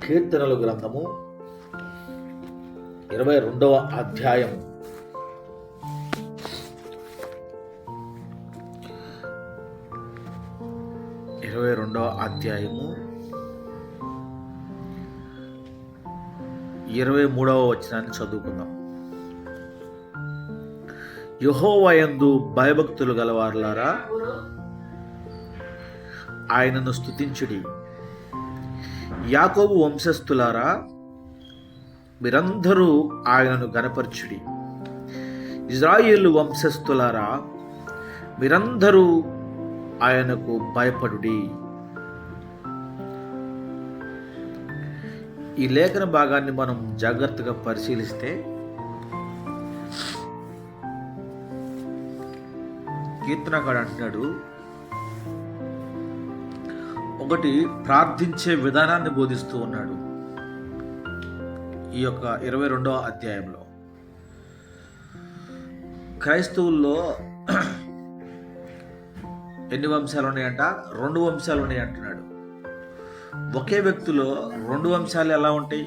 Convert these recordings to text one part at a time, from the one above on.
కీర్తనల గ్రంథము 22వ అధ్యాయం 23వ అధ్యాయము 23వ వచనాన్ని చదువుకుందాం. యెహోవా యందు భయభక్తులు గలవారులారా, ఆయనను స్తుతించుడి. యాకోబు వంశస్థులారా, మీరందరూ ఆయనను గనపరచుడి. ఇజ్రాయేలు వంశస్థులారా, మీరందరూ ఆయనకు భయపడుడి. ఈ లేఖన భాగాన్ని మనం జాగ్రత్తగా పరిశీలిస్తే కీర్తనకాడు అంటున్నాడు, ఒకటి ప్రార్థించే విధానాన్ని బోధిస్తూ ఉన్నాడు. ఈ యొక్క 22వ అధ్యాయంలో క్రైస్తవుల్లో ఎన్ని వంశాలు ఉన్నాయంట? 2 వంశాలు ఉన్నాయి అంటున్నాడు. ఒకే వ్యక్తిలో 2 వంశాలు ఎలా ఉంటాయి?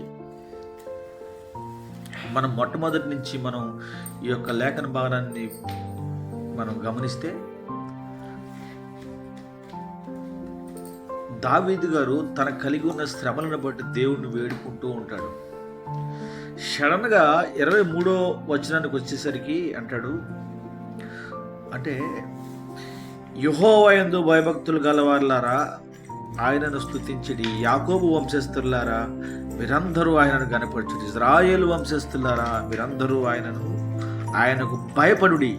మనం మొట్టమొదటి నుంచి మనం ఈ యొక్క లేఖన భాగాన్ని మనం గమనిస్తే, దావీదు గారు తన కలిగి ఉన్న శ్రమలను బట్టి దేవుణ్ణి వేడుకుంటూ ఉంటాడు. సడన్గా 23వ వచనానికి వచ్చేసరికి అంటాడు, అంటే యెహోవా యందు భయభక్తులు గలవారులారా, ఆయనను స్తుతించుడి. యాకోబు వంశస్థులారా, మీరందరూ ఆయనను గనపరచుడి. ఇజ్రాయేలు వంశస్థులారా, మీరందరూ ఆయనకు భయపడుడి.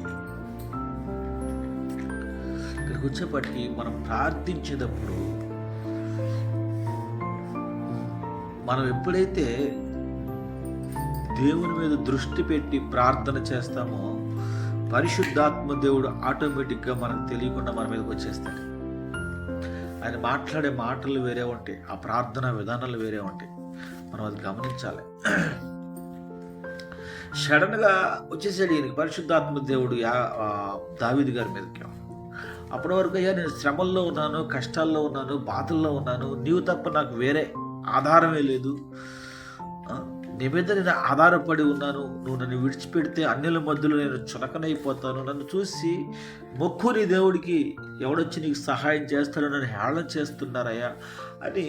ఇక్కడికి వచ్చేప్పటికీ మనం ప్రార్థించేటప్పుడు మనం ఎప్పుడైతే దేవుని మీద దృష్టి పెట్టి ప్రార్థన చేస్తామో, పరిశుద్ధాత్మ దేవుడు ఆటోమేటిక్గా మనకు తెలియకుండా మన మీదకి వచ్చేస్తాడు. ఆయన మాట్లాడే మాటలు వేరే ఉంటాయి, ఆ ప్రార్థన విధానాలు వేరే ఉంటాయి. మనం అది గమనించాలి. సడన్గా వచ్చేసాడు ఈయనకి పరిశుద్ధాత్మ దేవుడు దావీదు గారి మీదకి. అప్పటి వరకు అయ్యా నేను శ్రమల్లో ఉన్నాను, కష్టాల్లో ఉన్నాను, బాధల్లో ఉన్నాను, నీవు తప్ప నాకు వేరే ఆధారమే లేదు, నీ మీద నేను ఆధారపడి ఉన్నాను, నువ్వు నన్ను విడిచిపెడితే అన్యుల మధ్యలో నేను చులకనైపోతాను, నన్ను చూసి మొక్కుని దేవుడికి ఎవడొచ్చి నీకు సహాయం చేస్తాడో నన్ను హేళన చేస్తున్నారయ్యా అని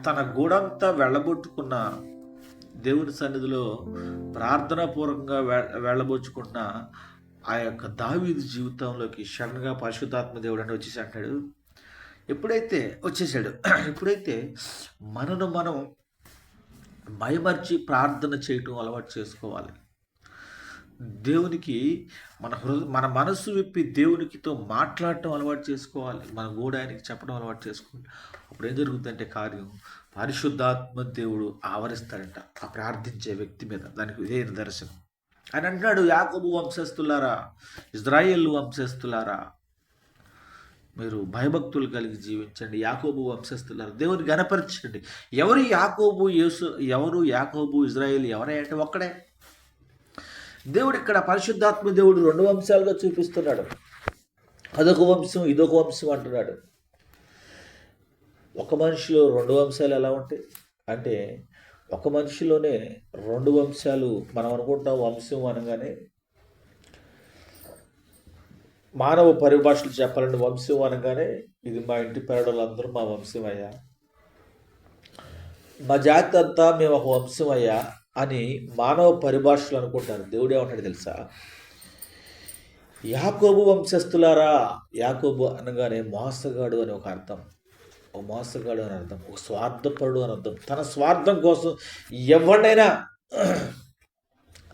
తన గూడంతా వెళ్ళబొట్టుకున్న దేవుని సన్నిధిలో ప్రార్థనాపూర్వకంగా వెళ్ళబోచుకున్న ఆ యొక్క దావీదు జీవితంలోకి సడన్గా పరిశుద్ధాత్మ దేవుడు అని వచ్చేసి అంటాడు. ఎప్పుడైతే మనను మనం మైమర్చి ప్రార్థన చేయటం అలవాటు చేసుకోవాలి. దేవునికి మన మనసు విప్పి దేవునికితో మాట్లాడటం అలవాటు చేసుకోవాలి. మన గోడ ఆయనకి చెప్పడం అలవాటు చేసుకోవాలి. అప్పుడు ఏం జరుగుతుందంటే కార్యం పరిశుద్ధాత్మ దేవుడు ఆవరిస్తాడంట ఆ ప్రార్థించే వ్యక్తి మీద. దానికి ఇదే నిదర్శనం. ఆయన అంటున్నాడు, యాకోబు వంశస్థులారా, ఇజ్రాయేలు వంశస్థులారా, మీరు భయభక్తులు కలిగి జీవించండి. యాకోబు వంశస్థులారా, దేవుని గణపరచండి. ఎవరు యాకోబు ఇజ్రాయేల్ ఎవరే అంటే ఒక్కడే. దేవుడు ఇక్కడ పరిశుద్ధాత్మ దేవుడు 2 వంశాలుగా చూపిస్తున్నాడు. అదొక వంశం, ఇదొక వంశం అంటున్నాడు. ఒక మనిషిలో 2 వంశాలు ఎలా ఉంటాయి అంటే, ఒక మనిషిలోనే 2 వంశాలు. మనం అనుకుంటాం వంశం అనగానే మానవ పరిభాషలు చెప్పాలంటే వంశం అనగానే ఇది మా ఇంటి పేరడోళ్ళందరూ మా వంశం అయ్యా, మా జాతి అంతా మేము ఒక వంశం అయ్యా అని మానవ పరిభాషలు అనుకుంటారు. దేవుడు ఏమంటాడు తెలుసా? యాకోబు వంశస్థులారా. యాకోబు అనగానే మోసగాడు అని ఒక అర్థం, ఒక మోసగాడు అని అర్థం, ఒక స్వార్థపరుడు అని అర్థం. తన స్వార్థం కోసం ఎవరినైనా,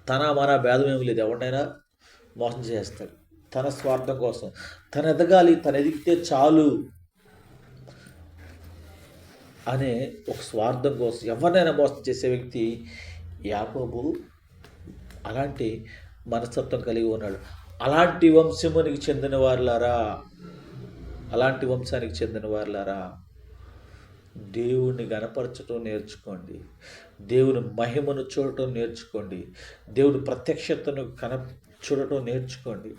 తన మన భేదం ఏమి లేదు, ఎవరినైనా మోసం చేస్తాడు. తన స్వార్థం కోసం, తను ఎదగాలి, తను ఎదిగితే చాలు అనే ఒక స్వార్థం కోసం ఎవరినైనా మోసం చేసే వ్యక్తి యాకోబు. అలాంటి మనస్తత్వం కలిగి ఉన్నాడు. అలాంటి వంశానికి చెందిన వారులారా, దేవుణ్ణి గణపరచడం నేర్చుకోండి. దేవుని మహిమను చూడటం నేర్చుకోండి. దేవుని ప్రత్యక్షతను చూడటం నేర్చుకోండి.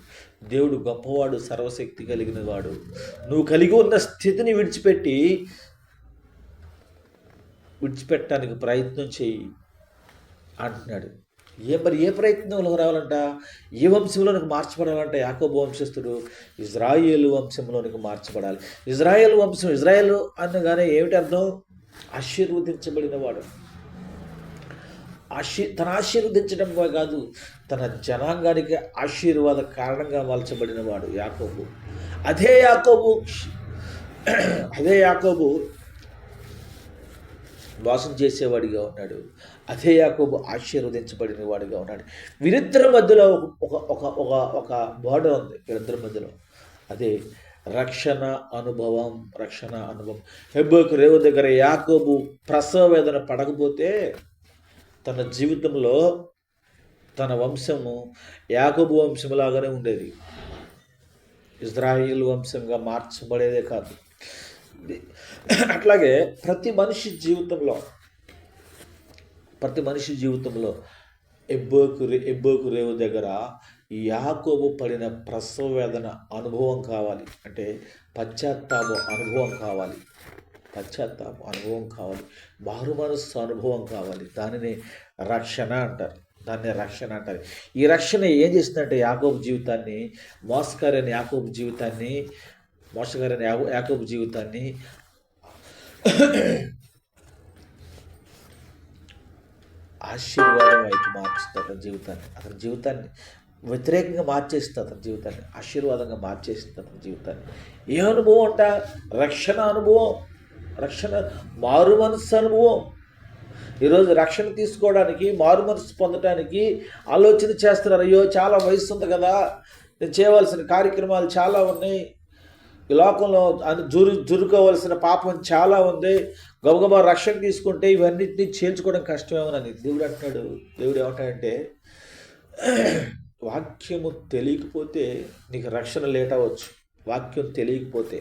దేవుడు గొప్పవాడు, సర్వశక్తి కలిగిన వాడు. నువ్వు కలిగి ఉన్న స్థితిని విడిచిపెట్టడానికి ప్రయత్నం చేయి అంటున్నాడు. ఏ ప్రయత్నంలోకి రావాలంట? ఏ వంశంలోనికి మార్చబడాలంటే యాకోబు వంశస్థుడు ఇజ్రాయేలు వంశంలోనికి మార్చబడాలి. ఇజ్రాయేల్ వంశం, ఇజ్రాయేల్ అనగానే ఏమిటి అర్థం? ఆశీర్వదించబడిన వాడు. తన ఆశీర్వదించడమే కాదు, తన జనాంగానికి ఆశీర్వాద కారణంగా మలచబడిన వాడు యాకోబు. అదే యాకోబు మోసం చేసేవాడిగా ఉన్నాడు. అదే యాకోబు ఆశీర్వదించబడిన వాడిగా ఉన్నాడు. వీరిద్దరి మధ్యలో ఒక బోర్డర్ ఉంది. వీరిద్దరి మధ్యలో అదే రక్షణ అనుభవం. హెబ్రోను రేవు దగ్గర యాకోబు ప్రసవ వేదన పడకపోతే తన జీవితంలో తన వంశము యాకోబు వంశంలాగానే ఉండేది. ఇజ్రాయేల్ వంశంగా మార్చబడేదే కాదు. అట్లాగే ప్రతి మనిషి జీవితంలో ఎబ్బోకు రేవు దగ్గర యాకోబు పడిన ప్రసవ వేదన అనుభవం కావాలి. అంటే పశ్చాత్తాపం అనుభవం కావాలి. మారు మనస్సు అనుభవం కావాలి. దానిని రక్షణ అంటారు. ఈ రక్షణ ఏం చేస్తుందంటే యాకోబు జీవితాన్ని, మోసగారైన యాకోబు జీవితాన్ని ఆశీర్వాదం వైపు మార్చుతుంది. అతని జీవితాన్ని వ్యతిరేకంగా మార్చేస్తుంది. అతని జీవితాన్ని ఆశీర్వాదంగా మార్చేస్తుంది. అతని జీవితాన్ని ఏ అనుభవం అంట? రక్షణ మారు మనస్సు అనుభవం. ఈరోజు రక్షణ తీసుకోవడానికి, మారు మనస్సు పొందడానికి ఆలోచన చేస్తున్నారు. అయ్యో చాలా వయసు ఉంది కదా, నేను చేయవలసిన కార్యక్రమాలు చాలా ఉన్నాయి, ఈ లోకంలో జురుకోవలసిన పాపం చాలా ఉంది, గబగబా రక్షణ తీసుకుంటే ఇవన్నిటినీ చేర్చుకోవడం కష్టమేమోనని దేవుడు అంటున్నాడు. దేవుడు ఏమంటాడంటే, వాక్యము తెలియకపోతే నీకు రక్షణ లేట్ అవ్వచ్చు. వాక్యం తెలియకపోతే,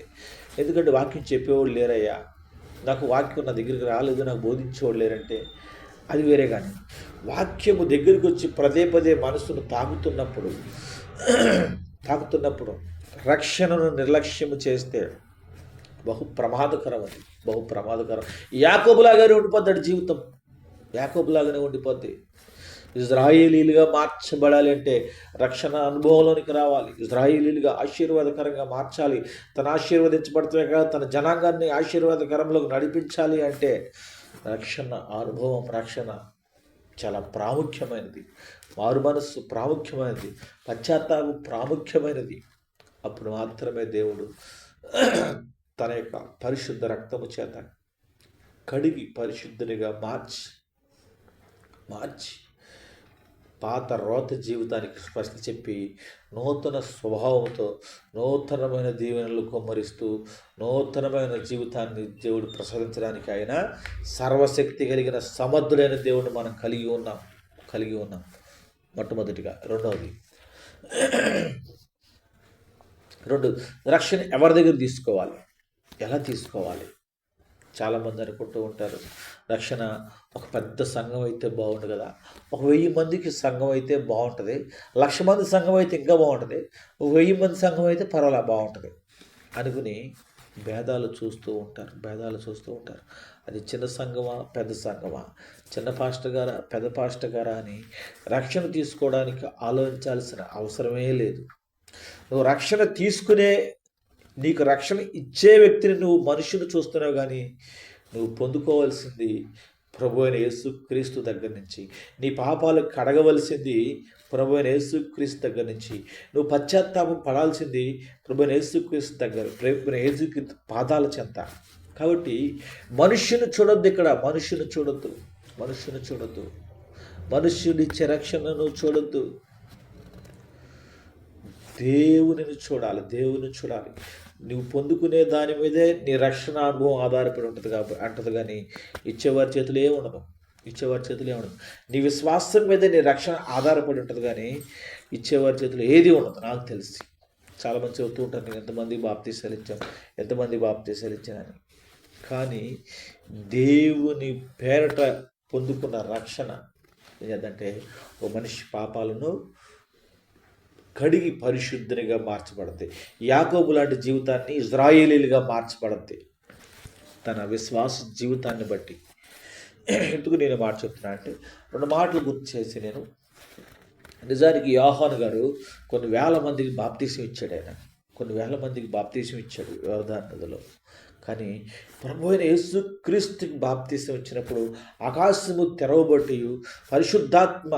ఎందుకంటే వాక్యం చెప్పేవాడు లేరయ్యా, నాకు వాక్యం నా దగ్గరికి రాలేదు, నాకు బోధించేవాడు లేరంటే అది వేరే. కానీ వాక్యము దగ్గరికి వచ్చి పదే మనసును తాకుతున్నప్పుడు రక్షణను నిర్లక్ష్యము చేస్తే బహు ప్రమాదకరం. యాకోబులాగానే ఉండిపోతాడు జీవితం. ఉండిపోద్ది. ఇజ్రాయేలీలుగా మార్చబడాలి అంటే రక్షణ అనుభవంలోనికి రావాలి. ఇజ్రాయేలీలుగా ఆశీర్వాదకరంగా మార్చాలి. తను ఆశీర్వదించబడితే కాదు, తన జనాంగాన్ని ఆశీర్వాదకరంలోకి నడిపించాలి అంటే రక్షణ చాలా ప్రాముఖ్యమైనది. మారు మనస్సు ప్రాముఖ్యమైనది. పశ్చాత్తాపం ప్రాముఖ్యమైనది. అప్పుడు మాత్రమే దేవుడు తన యొక్క పరిశుద్ధ రక్తము చేత కడిగి పరిశుద్ధునిగా మార్చి పాత రోత జీవితానికి స్పష్ట చెప్పి నూతన స్వభావంతో నూతనమైన దీవెనలు కొమ్మరిస్తూ నూతనమైన జీవితాన్ని దేవుడు ప్రసాదించడానికి ఆయన సర్వశక్తి కలిగిన సమర్థుడైన దేవుడిని మనం కలిగి ఉన్నాం. మొట్టమొదటిగా. రెండు, రక్షణ ఎవరి దగ్గర తీసుకోవాలి, ఎలా తీసుకోవాలి? చాలామంది అనుకుంటూ ఉంటారు, రక్షణ ఒక పెద్ద సంఘం అయితే బాగుంటుంది కదా, 1000 మందికి సంఘం అయితే బాగుంటుంది, 1,00,000 మంది సంఘం అయితే ఇంకా బాగుంటుంది, 1000 మంది సంఘం అయితే పర్వాలా బాగుంటుంది అనుకుని భేదాలు చూస్తూ ఉంటారు. అది చిన్న సంఘమా పెద్ద సంఘమా, చిన్న పాస్టర్ గారా పెద్ద పాస్టర్ గారా అని రక్షణ తీసుకోవడానికి ఆలోచించాల్సిన అవసరమే లేదు. నువ్వు రక్షణ నీకు రక్షణ ఇచ్చే వ్యక్తిని నువ్వు మనుషులు చూస్తున్నావు, కానీ నువ్వు పొందుకోవాల్సింది ప్రభు అయిన యేసుక్రీస్తు దగ్గర నుంచి. నీ పాపాలు కడగవలసింది ప్రభు అయిన యేసుక్రీస్తు దగ్గర నుంచి. నువ్వు పశ్చాత్తాపం పడాల్సింది ప్రభు అయిన యేసుక్రీస్తు దగ్గర, ప్రభు అయిన యేసుక్రీస్తు పాదాల చెంత. కాబట్టి మనుష్యుని చూడొద్దు. ఇక్కడ మనుష్యుని చూడొద్దు. మనుష్యుడిచ్చే రక్షణను చూడొద్దు. దేవుని చూడాలి. నువ్వు పొందుకునే దాని మీదే నీ రక్షణ అనుభవం ఆధారపడి ఉంటుంది కానీ ఇచ్చేవారి చేతులు ఏ ఉండదు. నీ విశ్వాసం మీదే నీ రక్షణ ఆధారపడి ఉంటుంది కానీ ఇచ్చేవారి చేతులు ఏది ఉండదు. నాకు తెలిసి చాలామంది చెబుతూ ఉంటారు, నేను ఎంతమంది బాప్తీసాలు ఇచ్చానని. కానీ దేవుని పేరట పొందుకున్న రక్షణ ఏంటంటే ఓ మనిషి పాపాలను కడిగి పరిశుద్ధునిగా మార్చబడతాయి. యాకోబు లాంటి జీవితాన్ని ఇజ్రాయేలీలుగా మార్చబడతాయి తన విశ్వాస జీవితాన్ని బట్టి. ఎందుకు నేను మాట చెప్తున్నా అంటే 2 మాటలు గుర్తు చేసి నేను నిజానికి యోహాను గారు కొన్ని వేల మందికి బాప్తీసం ఇచ్చాడు. ఆయన కొన్ని వేల మందికి బాప్తీసం ఇచ్చాడు యోర్దాను నదిలో. కానీ ప్రభు అయిన యేసు క్రీస్తుకి బాప్తీసం ఇచ్చినప్పుడు ఆకాశము తెరవబట్టి పరిశుద్ధాత్మ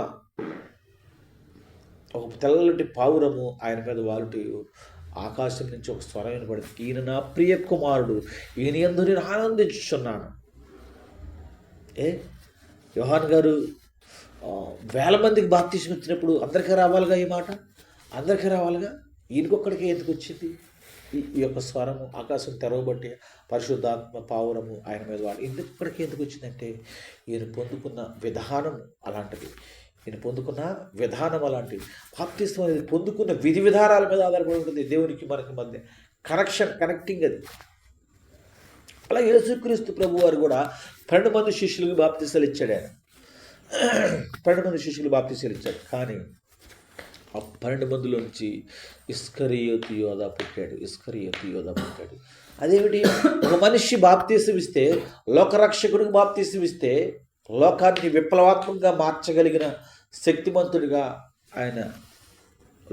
ఒక తెల్లటి పావురము ఆయన మీద వాలుటయు ఆకాశం నుంచి ఒక స్వరం వినబడింది, ఈయన నా ప్రియ కుమారుడు, ఈయన యందు నేను ఆనందించుచున్నాను. యోహాను గారు వేల మందికి బాప్తీసం ఇచ్చినప్పుడు అందరికీ రావాలిగా ఈ మాట, అందరికీ రావాలిగా, ఈయనకొక్కడికి ఎందుకు వచ్చింది ఈ యొక్క స్వరము? ఆకాశం తెరవబట్టి పరిశుద్ధాత్మ పావురము ఆయన మీద వాడు ఇంకొక్కడికి ఎందుకు వచ్చిందంటే ఈయన పొందుకున్న విధానము అలాంటిది, ఈయన పొందుకున్న విధానం అలాంటిది. బాప్తిస్మం అనేది పొందుకున్న విధి విధానాల మీద ఆధారపడి ఉంటుంది. దేవునికి మనకి మధ్య కనెక్టింగ్ అది. అలా యేసుక్రీస్తు ప్రభు వారు కూడా 12 మంది శిష్యులకు బాప్తిసాలు ఇచ్చాడు. ఆయన 12 మంది శిష్యులు బాప్తిసాలు ఇచ్చాడు. కానీ ఆ 12 మందిలోంచి ఇస్కరియోతు యోధా పుట్టాడు. అదేమిటి? ఒక మనిషి బాప్తీసం ఇస్తే, లోకరక్షకుడికి బాప్తీసం ఇస్తే లోకాన్ని విప్లవాత్మకంగా మార్చగలిగిన శక్తిమంతుడిగా ఆయన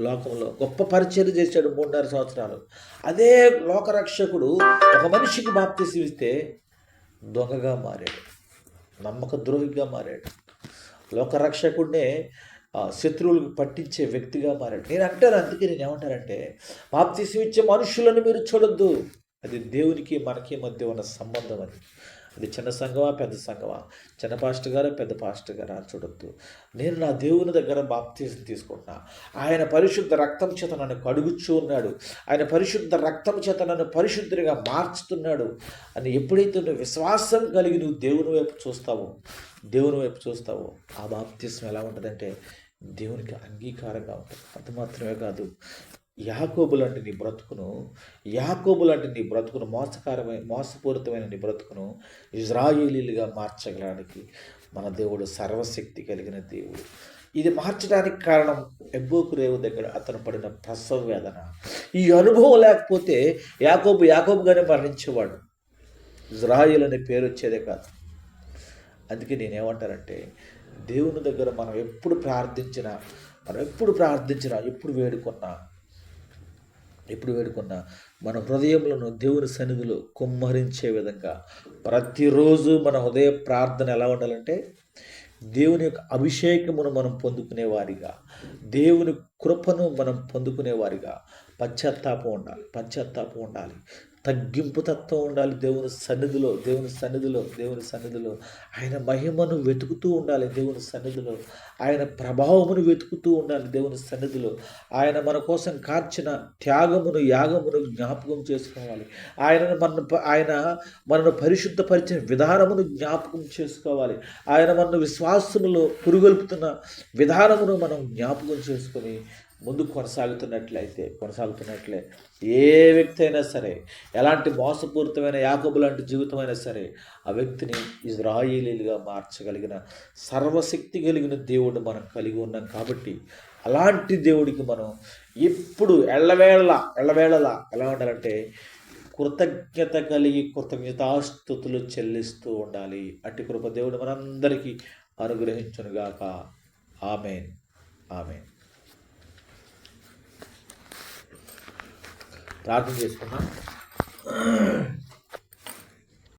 లోకంలో గొప్ప పరిచయం చేశాడు 3.5 సంవత్సరాలు. అదే లోకరక్షకుడు ఒక మనిషికి బాప్తీసం ఇస్తే దొంగగా మారాడు, నమ్మక ద్రోహిగా మారాడు, లోకరక్షకుడినే శత్రువులకు పట్టించే వ్యక్తిగా మారాడు. నేను అంటాను, అందుకే నేను ఏమంటానంటే బాప్తీసం ఇచ్చే మనుషులను మీరు చూడొద్దు, అది దేవునికి మనకి మధ్య ఉన్న సంబంధం. అది చిన్న సంఘమా పెద్ద సంఘమా, చిన్న పాస్టర్ గారా పెద్ద పాస్టర్ గారా అని చూడొద్దు. నేను నా దేవుని దగ్గర బాప్తీసం తీసుకుంటున్నా, ఆయన పరిశుద్ధ రక్తం చేత నన్ను కడుగుచూ ఉన్నాడు, ఆయన పరిశుద్ధ రక్తం చేత నన్ను పరిశుద్ధిగా మార్చుతున్నాడు అని ఎప్పుడైతే నువ్వు విశ్వాసం కలిగి నువ్వు దేవుని వైపు చూస్తావో ఆ బాప్తీసం ఎలా ఉంటుందంటే దేవునికి అంగీకారంగా ఉంటుంది. అంత మాత్రమే కాదు, యాకోబు లాంటి నీ బ్రతుకును మోసపూరితమైన నీ బ్రతుకును ఇజ్రాయేలీలుగా మార్చగలడానికి మన దేవుడు సర్వశక్తి కలిగిన దేవుడు. ఇది మార్చడానికి కారణం ఎబ్బోకు రేవు దగ్గర అతను పడిన ప్రసవ వేదన. ఈ అనుభవం లేకపోతే యాకోబుగానే మరణించేవాడు, ఇజ్రాయేల్ అనే పేరు వచ్చేదే కాదు. అందుకే నేనేమంటానంటే దేవుని దగ్గర మనం ఎప్పుడు ప్రార్థించినా, ఎప్పుడు వేడుకున్నా మన హృదయంలో దేవుని సన్నిధిలో కుమ్మరించే విధంగా ప్రతిరోజు మన హృదయ ప్రార్థన ఎలా ఉండాలంటే దేవుని యొక్క అభిషేకమును మనం పొందుకునేవారిగా, దేవుని కృపను మనం పొందుకునేవారిగా పశ్చాత్తాపం ఉండాలి, తగ్గింపు తత్వం ఉండాలి. దేవుని సన్నిధిలో ఆయన మహిమను వెతుకుతూ ఉండాలి. దేవుని సన్నిధిలో ఆయన ప్రభావమును వెతుకుతూ ఉండాలి. దేవుని సన్నిధిలో ఆయన మన కోసం కార్చిన త్యాగమును యాగమును జ్ఞాపకం చేసుకోవాలి. ఆయన మనను పరిశుద్ధపరిచిన విధానమును జ్ఞాపకం చేసుకోవాలి. ఆయన మనను విశ్వాసములో పురుగొల్పుతున్న విధానమును మనం జ్ఞాపకం చేసుకొని ముందు కొనసాగుతున్నట్లే ఏ వ్యక్తి అయినా సరే, ఎలాంటి మోసపూరితమైన యాకోబు లాంటి జీవితం అయినా సరే, ఆ వ్యక్తిని ఇజ్రాయేలీలుగా మార్చగలిగిన సర్వశక్తి కలిగిన దేవుడు మనం కలిగి ఉన్నాం. కాబట్టి అలాంటి దేవుడికి మనం ఎప్పుడు ఎల్లవేళలా ఎలా ఉండాలంటే కృతజ్ఞత కలిగి కృతజ్ఞతాస్తుతులు చెల్లిస్తూ ఉండాలి. అట్టి కృప దేవుడు మనందరికీ అనుగ్రహించునుగాక. ఆమేన్. ప్రార్థన చేసుకున్నాం.